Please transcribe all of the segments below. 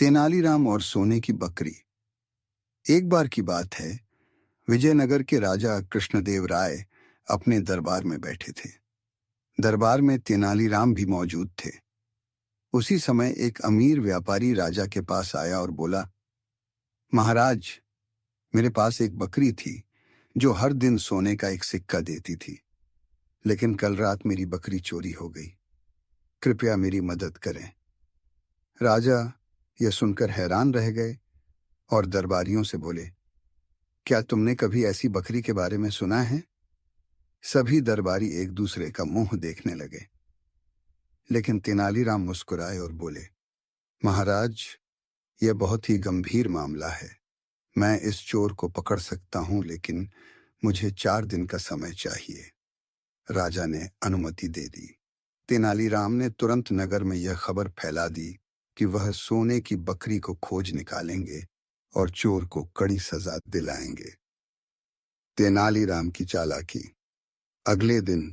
तेनालीराम और सोने की बकरी। एक बार की बात है, विजयनगर के राजा कृष्णदेव राय अपने दरबार में बैठे थे। दरबार में तेनालीराम भी मौजूद थे। उसी समय एक अमीर व्यापारी राजा के पास आया और बोला, महाराज, मेरे पास एक बकरी थी जो हर दिन सोने का एक सिक्का देती थी, लेकिन कल रात मेरी बकरी चोरी हो गई। कृपया मेरी मदद करें। राजा यह सुनकर हैरान रह गए और दरबारियों से बोले, क्या तुमने कभी ऐसी बकरी के बारे में सुना है? सभी दरबारी एक दूसरे का मुंह देखने लगे, लेकिन तेनालीराम मुस्कुराए और बोले, महाराज, यह बहुत ही गंभीर मामला है। मैं इस चोर को पकड़ सकता हूं, लेकिन मुझे 4 दिन का समय चाहिए। राजा ने अनुमति दे दी। तेनालीराम ने तुरंत नगर में यह खबर फैला दी कि वह सोने की बकरी को खोज निकालेंगे और चोर को कड़ी सजा दिलाएंगे। तेनालीराम की चालाकी। अगले दिन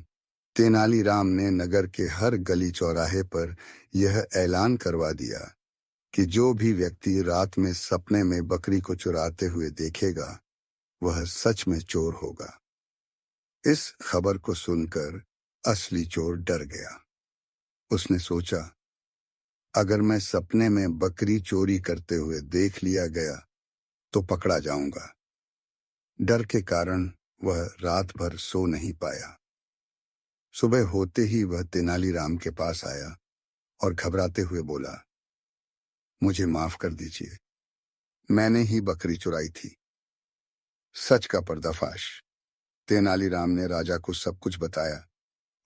तेनालीराम ने नगर के हर गली चौराहे पर यह ऐलान करवा दिया कि जो भी व्यक्ति रात में सपने में बकरी को चुराते हुए देखेगा, वह सच में चोर होगा। इस खबर को सुनकर असली चोर डर गया। उसने सोचा, अगर मैं सपने में बकरी चोरी करते हुए देख लिया गया तो पकड़ा जाऊंगा। डर के कारण वह रात भर सो नहीं पाया। सुबह होते ही वह तेनालीराम के पास आया और घबराते हुए बोला, मुझे माफ कर दीजिए, मैंने ही बकरी चुराई थी। सच का पर्दाफाश। तेनालीराम ने राजा को सब कुछ बताया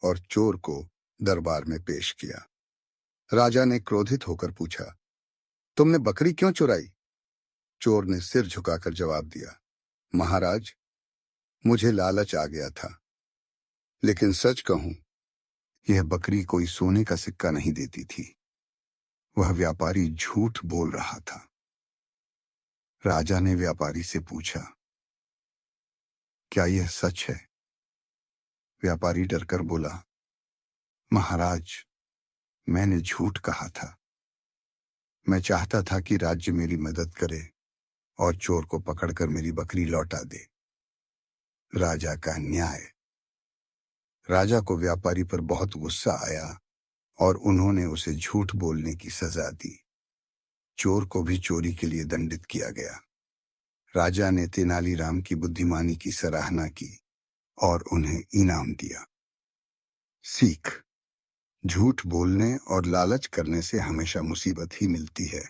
और चोर को दरबार में पेश किया। राजा ने क्रोधित होकर पूछा, तुमने बकरी क्यों चुराई? चोर ने सिर झुकाकर जवाब दिया, महाराज, मुझे लालच आ गया था, लेकिन सच कहूं, यह बकरी कोई सोने का सिक्का नहीं देती थी। वह व्यापारी झूठ बोल रहा था। राजा ने व्यापारी से पूछा, क्या यह सच है? व्यापारी डरकर बोला, महाराज, मैंने झूठ कहा था। मैं चाहता था कि राज्य मेरी मदद करे और चोर को पकड़कर मेरी बकरी लौटा दे। राजा का न्याय। राजा को व्यापारी पर बहुत गुस्सा आया और उन्होंने उसे झूठ बोलने की सजा दी। चोर को भी चोरी के लिए दंडित किया गया। राजा ने तेनालीराम की बुद्धिमानी की सराहना की और उन्हें इनाम दिया। सीख। झूठ बोलने और लालच करने से हमेशा मुसीबत ही मिलती है।